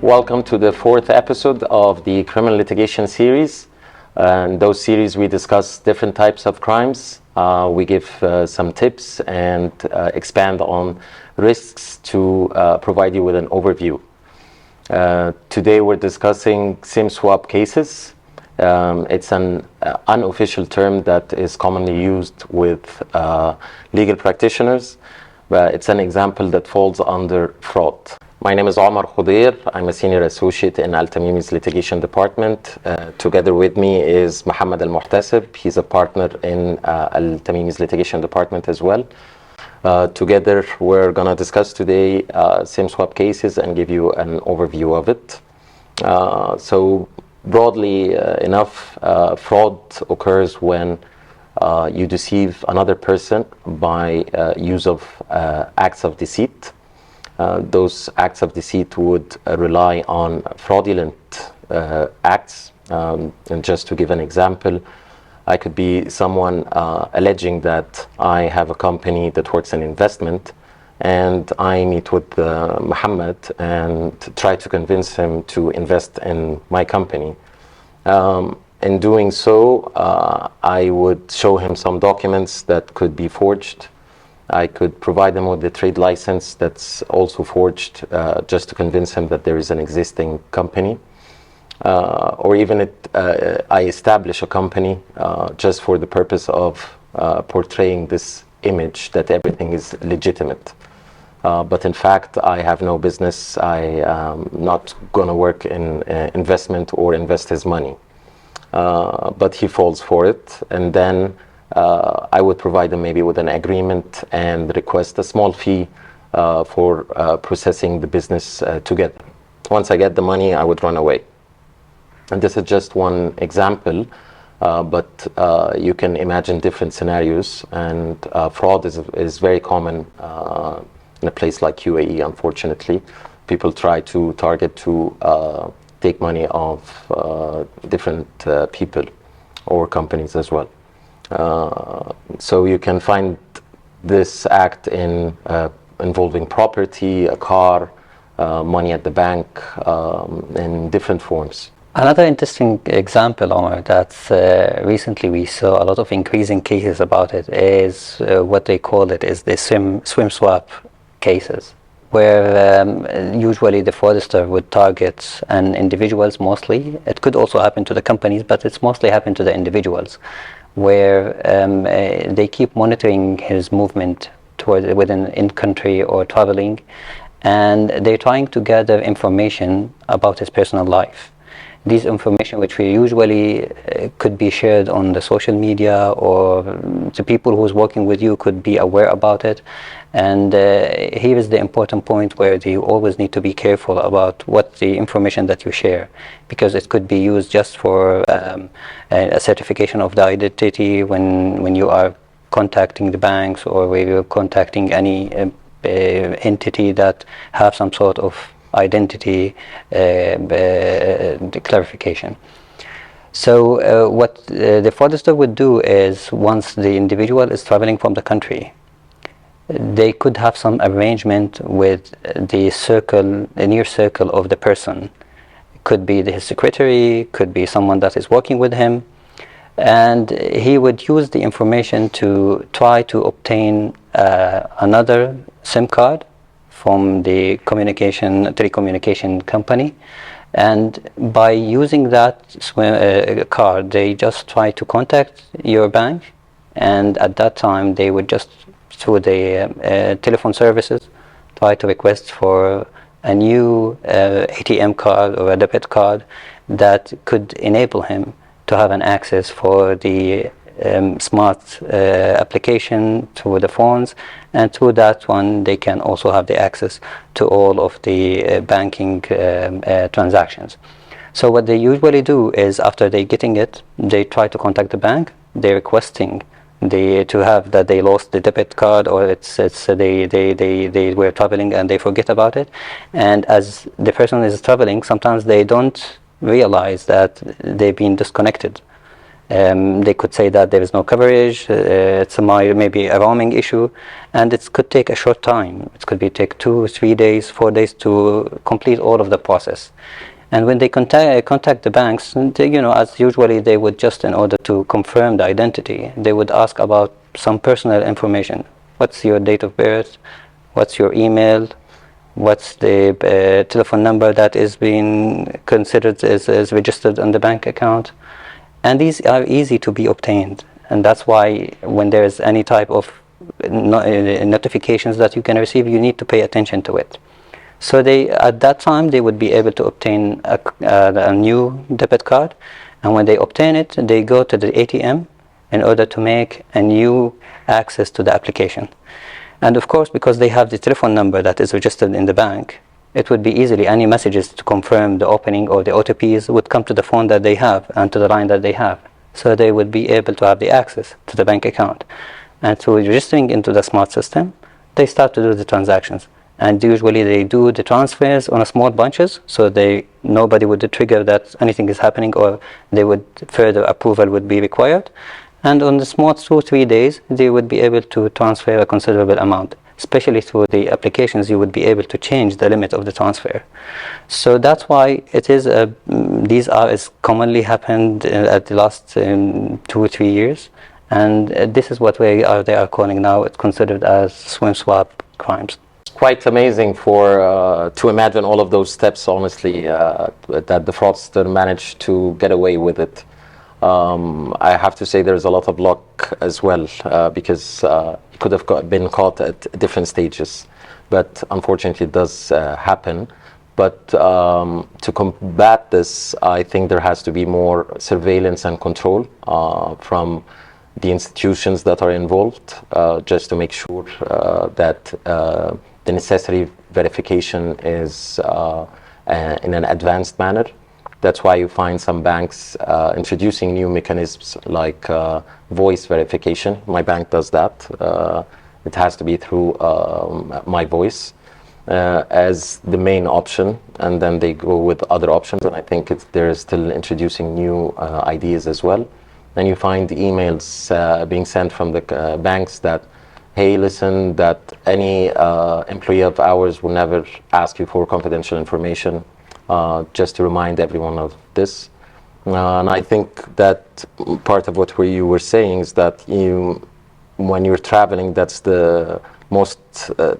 Welcome to the fourth episode of the criminal litigation series. In those series, we discuss different types of crimes. We give some tips and expand on risks to provide you with an overview. Today, we're discussing SIM swap cases. It's an unofficial term that is commonly used with legal practitioners. It's an example that falls under fraud. My name is Omar Khudair. I'm a senior associate in Al-Tamimi's litigation department. Together with me is Mohammed Al-Muhtasib. He's a partner in Al-Tamimi's litigation department as well. Together, we're going to discuss today SIM swap cases and give you an overview of it. So broadly enough, fraud occurs when you deceive another person by use of acts of deceit. Those acts of deceit would rely on fraudulent acts. And just to give an example, I could be someone alleging that I have a company that works in investment, and I meet with Muhammad and try to convince him to invest in my company. In doing so, I would show him some documents that could be forged. I could provide them with the trade license that's also forged, just to convince him that there is an existing company. Or even I establish a company just for the purpose of portraying this image that everything is legitimate. But in fact, I have no business. I am not going to work in investment or invest his money. But he falls for it, and then I would provide them maybe with an agreement and request a small fee for processing the business together. Once I get the money, I would run away. And this is just one example, but you can imagine different scenarios, and fraud is very common in a place like UAE, unfortunately. People try to target to take money of different people or companies as well. So you can find this act in involving property, a car, money at the bank, in different forms. Another interesting example, Omar, that recently we saw a lot of increasing cases about it is what they call it is the swim swap cases, where usually the fraudster would target individuals mostly. It could also happen to the companies, but it's mostly happened to the individuals, where they keep monitoring his movement within in-country or traveling, and they're trying to gather information about his personal life. These information, which we usually could be shared on the social media, or the people who's working with you could be aware about it. And here is the important point where you always need to be careful about what the information that you share, because it could be used just for a certification of the identity when you are contacting the banks, or where you're contacting any entity that have some sort of identity clarification. So what the fraudster would do is, once the individual is traveling from the country, they could have some arrangement with the near circle of the person. It could be his secretary, could be someone that is working with him, and he would use the information to try to obtain another SIM card from the telecommunication company. And by using that card, they just try to contact your bank, and at that time they would just, through the telephone services, try to request for a new ATM card or a debit card that could enable him to have an access for the smart application through the phones, and through that one they can also have the access to all of the banking transactions. So what they usually do is, after they getting it, they try to contact the bank. They're requesting to have that they lost the debit card, or they were traveling and they forget about it. And as the person is traveling, sometimes they don't realize that they've been disconnected. They could say that there is no coverage, it's maybe a roaming issue, and it could take a short time. It could take 2, 3 days, 4 days to complete all of the process. And when they contact the banks, they, as usually they would just, in order to confirm the identity, they would ask about some personal information. What's your date of birth? What's your email? What's the telephone number that is being considered as registered on the bank account? And these are easy to be obtained. And that's why when there is any type of notifications that you can receive, you need to pay attention to it. So at that time, they would be able to obtain a new debit card. And when they obtain it, they go to the ATM in order to make a new access to the application. And of course, because they have the telephone number that is registered in the bank, it would be easily, any messages to confirm the opening or the OTPs would come to the phone that they have and to the line that they have. So they would be able to have the access to the bank account. And through registering into the smart system, they start to do the transactions. And usually they do the transfers on a small bunches, so nobody would trigger that anything is happening, or further approval would be required. And on the small 2-3 days, they would be able to transfer a considerable amount. Especially through the applications, you would be able to change the limit of the transfer. So that's why it is these are as commonly happened at the last 2 or 3 years, and this is what they are calling now. It's considered as swim swap crimes. Quite amazing to imagine all of those steps, honestly, that the fraudster managed to get away with it. I have to say there's a lot of luck as well, because he could have been caught at different stages, but unfortunately it does happen. But to combat this, I think there has to be more surveillance and control from the institutions that are involved, just to make sure that the necessary verification is in an advanced manner. That's why you find some banks introducing new mechanisms like voice verification. My bank does that. It has to be through my voice as the main option, and then they go with other options. And I think they're still introducing new ideas as well. And you find emails being sent from the banks that, hey, listen, that any employee of ours will never ask you for confidential information, just to remind everyone of this. And I think that part of what you were saying is that when you're traveling, that's the most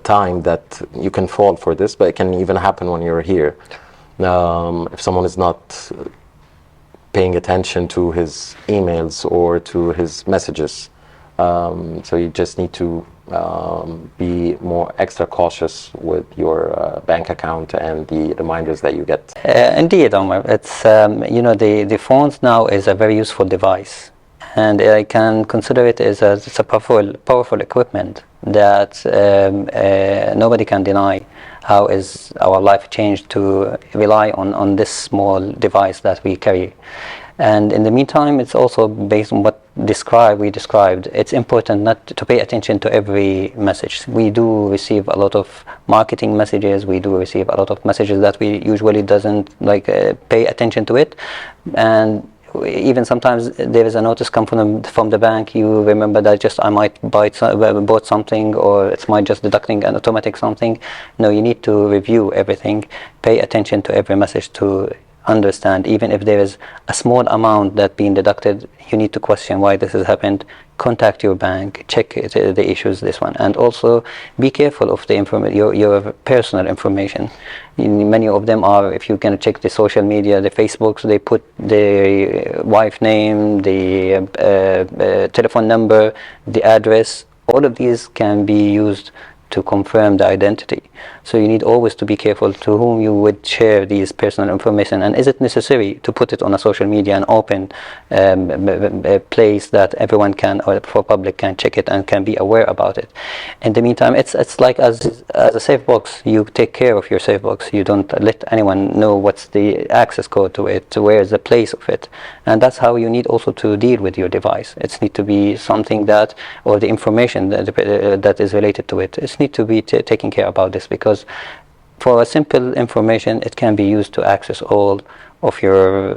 time that you can fall for this, but it can even happen when you're here. If someone is not paying attention to his emails or to his messages. So you just need to be more extra cautious with your bank account and the reminders that you get. Indeed, Omar. It's the phones now is a very useful device, and I can consider it as a powerful equipment that nobody can deny. How is our life changed to rely on this small device that we carry? And in the meantime, it's also based on what we described. It's important not to pay attention to every message. We do receive a lot of marketing messages. We do receive a lot of messages that we usually doesn't pay attention to it. And even sometimes there is a notice come from the bank. You remember that I might bought something, or it's might just deducting an automatic something. No, you need to review everything. Pay attention to every message to understand. Even if there is a small amount that being deducted, you need to question why this has happened. Contact your bank, check the issues, this one, and also be careful of the your personal information. Many of them are, if you can check the social media, the Facebooks, they put the wife name, the telephone number, the address. All of these can be used to confirm the identity. So you need always to be careful to whom you would share these personal information, and is it necessary to put it on a social media and open a place that everyone can, or for public can check it and can be aware about it. In the meantime, it's like as a safe box. You take care of your safe box. You don't let anyone know what's the access code to it, where is the place of it, and that's how you need also to deal with your device. It needs to be something that, or the information that is related to it, it needs to be taken care about this, because for a simple information, it can be used to access all of your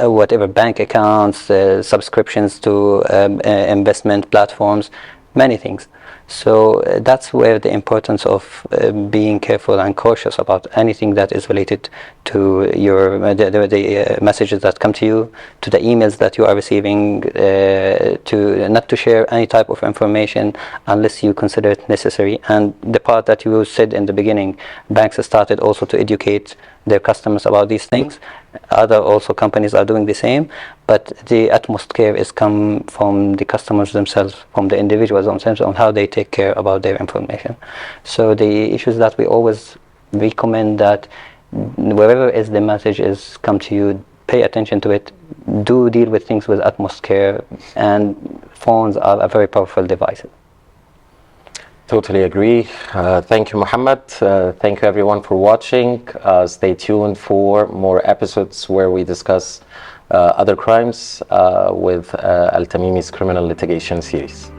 whatever bank accounts, subscriptions to investment platforms, many things. So that's where the importance of being careful and cautious about anything that is related to your the messages that come to you, to the emails that you are receiving, to not to share any type of information unless you consider it necessary. And the part that you said in the beginning, banks started also to educate their customers about these things. Other also companies are doing the same, but the utmost care is come from the customers themselves, from the individuals themselves, on how they take care about their information. So the issues that we always recommend that wherever is the message is come to you, pay attention to it, do deal with things with utmost care, and phones are a very powerful device. Totally agree. Thank you, Muhammad. Thank you, everyone, for watching. Stay tuned for more episodes where we discuss other crimes with Al Tamimi's criminal litigation series.